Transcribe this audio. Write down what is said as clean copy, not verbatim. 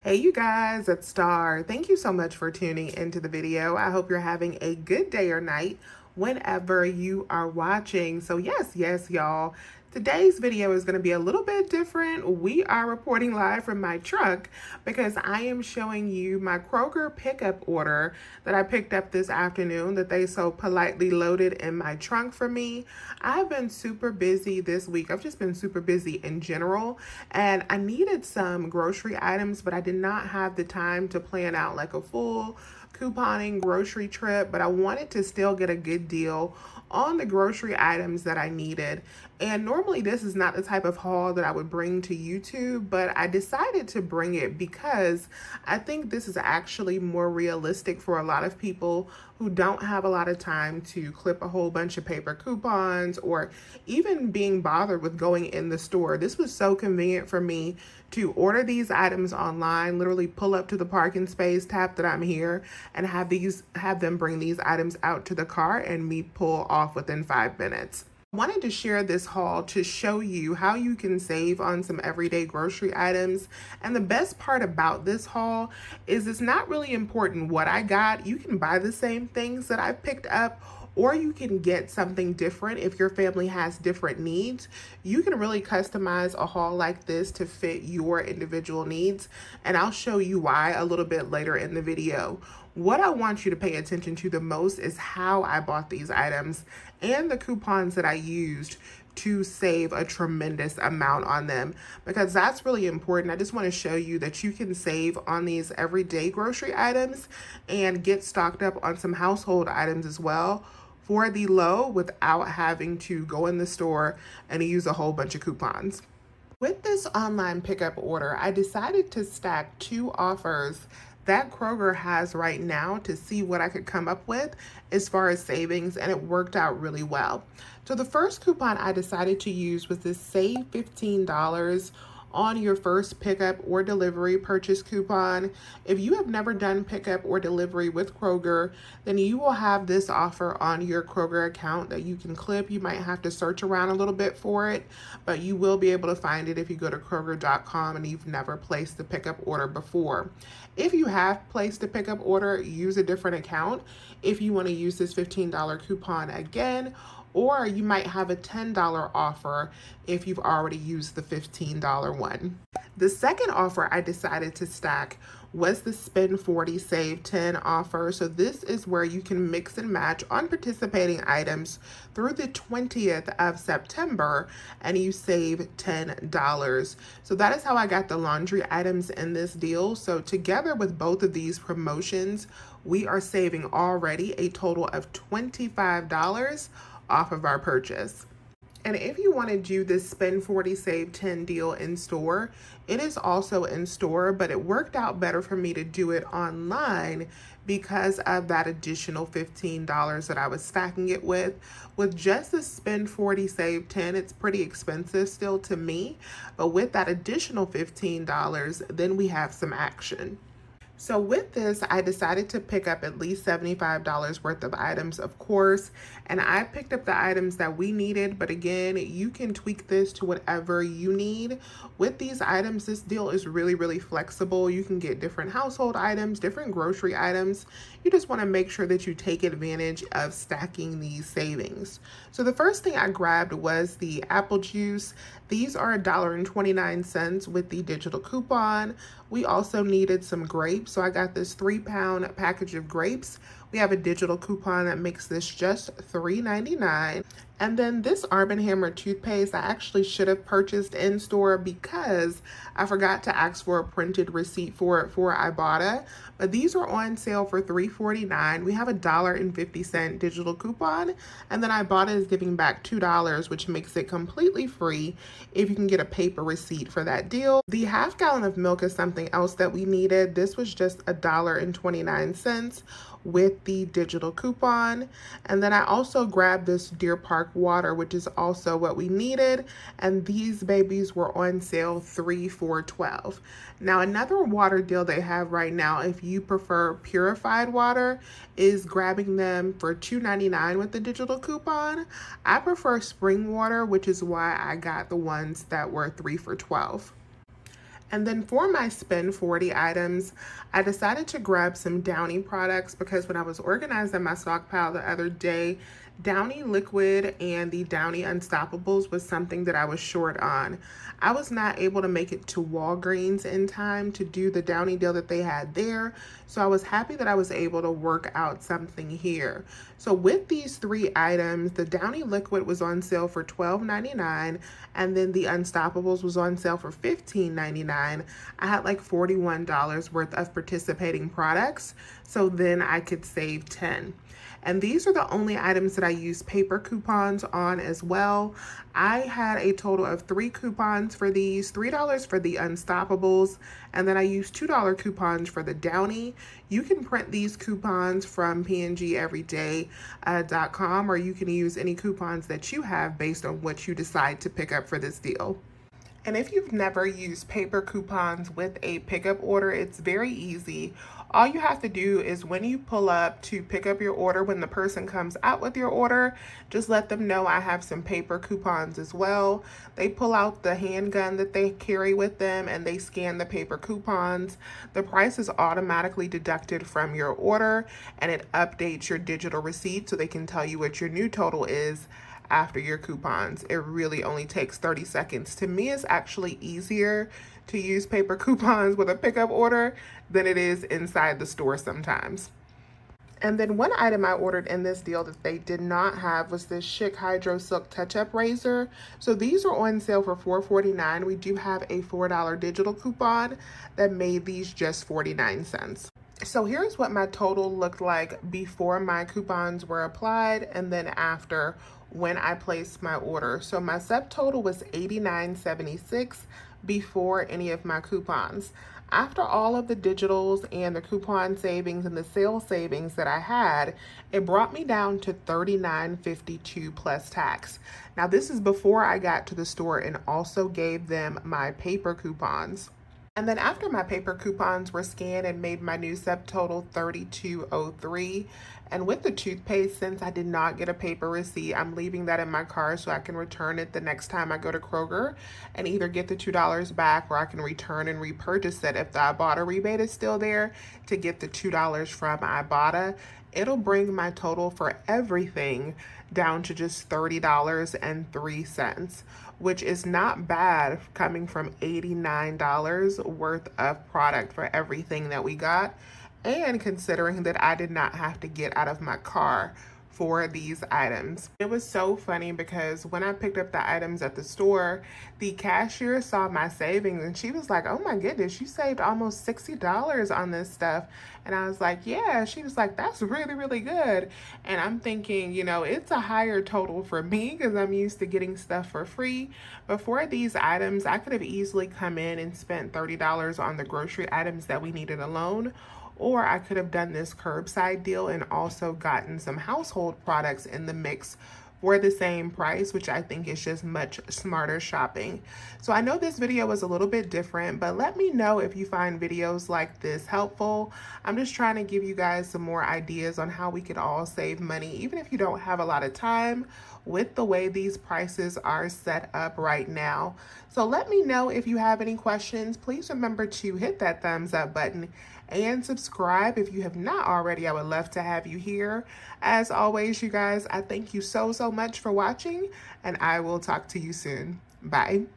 Hey you guys, it's Star. Thank you so much for tuning into the video. I hope you're having a good day or night whenever you are watching. So yes, y'all. Today's video is going to be a little bit different. We are reporting live from my truck because I am showing you my Kroger pickup order that I picked up this afternoon that they so politely loaded in my trunk for me. I've been super busy this week. I've just been super busy in general, and I needed some grocery items, but I did not have the time to plan out like a full couponing grocery trip, but I wanted to still get a good deal on the grocery items that I needed. And normally this is not the type of haul that I would bring to YouTube, but I decided to bring it because I think this is actually more realistic for a lot of people who don't have a lot of time to clip a whole bunch of paper coupons or even being bothered with going in the store. This was so convenient for me to order these items online, literally pull up to the parking space, tap that I'm here, and have them bring these items out to the car and me pull off within 5 minutes. I wanted to share this haul to show you how you can save on some everyday grocery items. And the best part about this haul is it's not really important what I got. You can buy the same things that I've picked up, or you can get something different if your family has different needs. You can really customize a haul like this to fit your individual needs, and I'll show you why a little bit later in the video. What I want you to pay attention to the most is how I bought these items and the coupons that I used to save a tremendous amount on them, because that's really important. I just want to show you that you can save on these everyday grocery items and get stocked up on some household items as well for the low without having to go in the store and use a whole bunch of coupons. With this online pickup order, I decided to stack two offers that Kroger has right now to see what I could come up with as far as savings, and it worked out really well. So the first coupon I decided to use was this Save $15 on your first pickup or delivery purchase coupon. If you have never done pickup or delivery with Kroger, then you will have this offer on your Kroger account that you can clip. You might have to search around a little bit for it, but you will be able to find it if you go to Kroger.com and you've never placed the pickup order before. If you have placed a pickup order, use a different account if you want to use this $15 coupon again, or you might have a $10 offer if you've already used the $15 one. The second offer I decided to stack was the Spend 40, Save 10 offer. So this is where you can mix and match on participating items through the 20th of September and you save $10. So that is how I got the laundry items in this deal. So together with both of these promotions, we are saving already a total of $25 off of our purchase. And if you want to do this Spend 40, Save 10 deal in store, it is also in store, but it worked out better for me to do it online because of that additional $15 that I was stacking it with. With just the Spend 40, Save 10, it's pretty expensive still to me, but with that additional $15, then we have some action. So with this, I decided to pick up at least $75 worth of items, of course, and I picked up the items that we needed, but again, you can tweak this to whatever you need. With these items, this deal is really flexible. You can get different household items, different grocery items. You just want to make sure that you take advantage of stacking these savings. So the first thing I grabbed was the apple juice. These are $1.29 with the digital coupon. We also needed some grapes, so I got this 3-pound package of grapes. We have a digital coupon that makes this just $3.99. And then this Arm & Hammer toothpaste, I actually should have purchased in store because I forgot to ask for a printed receipt for it for Ibotta. But these are on sale for $3.49. We have a $1.50 digital coupon, and then Ibotta is giving back $2, which makes it completely free if you can get a paper receipt for that deal. The half gallon of milk is something else that we needed. This was just $1.29 with the digital coupon. And then I also grabbed this Deer Park water, which is also what we needed. And these babies were on sale 3 for $12. Now another water deal they have right now, if you prefer purified water, is grabbing them for $2.99 with the digital coupon. I prefer spring water, which is why I got the ones that were 3 for $12. And then for my spend 40 items, I decided to grab some Downy products because when I was organizing my stockpile the other day, Downy Liquid and the Downy Unstoppables was something that I was short on. I was not able to make it to Walgreens in time to do the Downy deal that they had there, so I was happy that I was able to work out something here. So with these three items, the Downy Liquid was on sale for $12.99, and then the Unstoppables was on sale for $15.99. I had like $41 worth of participating products, so then I could save 10. And these are the only items that I use paper coupons on as well. I had a total of 3 coupons for these, $3 for the Unstoppables, and then I used $2 coupons for the Downy. You can print these coupons from pngeveryday.com, or you can use any coupons that you have based on what you decide to pick up for this deal. And if you've never used paper coupons with a pickup order, it's very easy. All you have to do is when you pull up to pick up your order, when the person comes out with your order, just let them know I have some paper coupons as well. They pull out the handgun that they carry with them and they scan the paper coupons. The price is automatically deducted from your order and it updates your digital receipt so they can tell you what your new total is after your coupons. It really only takes 30 seconds. To me, it's actually easier to use paper coupons with a pickup order than it is inside the store sometimes. And then one item I ordered in this deal that they did not have was this Chic Hydro Silk Touch-Up Razor. So these are on sale for $4.49. We do have a $4 digital coupon that made these just 49 cents. So here's what my total looked like before my coupons were applied and then after when I placed my order. So my subtotal was $89.76 before any of my coupons. After all of the digitals and the coupon savings and the sale savings that I had, it brought me down to $39.52 plus tax. Now this is before I got to the store and also gave them my paper coupons. And then after my paper coupons were scanned and made my new subtotal $32.03. And with the toothpaste, since I did not get a paper receipt, I'm leaving that in my car so I can return it the next time I go to Kroger and either get the $2 back or I can return and repurchase it if the Ibotta rebate is still there to get the $2 from Ibotta. It'll bring my total for everything down to just $30.03, which is not bad coming from $89 worth of product for everything that we got, and considering that I did not have to get out of my car for these items. It was so funny because when I picked up the items at the store, the cashier saw my savings and she was like, "Oh my goodness, you saved almost $60 on this stuff." And I was like, "Yeah." She was like, "That's really, really good." And I'm thinking, it's a higher total for me because I'm used to getting stuff for free. But for these items, I could have easily come in and spent $30 on the grocery items that we needed alone. Or I could have done this curbside deal and also gotten some household products in the mix for the same price, which I think is just much smarter shopping. So I know this video was a little bit different, but let me know if you find videos like this helpful. I'm just trying to give you guys some more ideas on how we could all save money, even if you don't have a lot of time with the way these prices are set up right now. So let me know if you have any questions. Please remember to hit that thumbs up button and subscribe if you have not already. I would love to have you here. As always, you guys, I thank you so much for watching, and I will talk to you soon. Bye.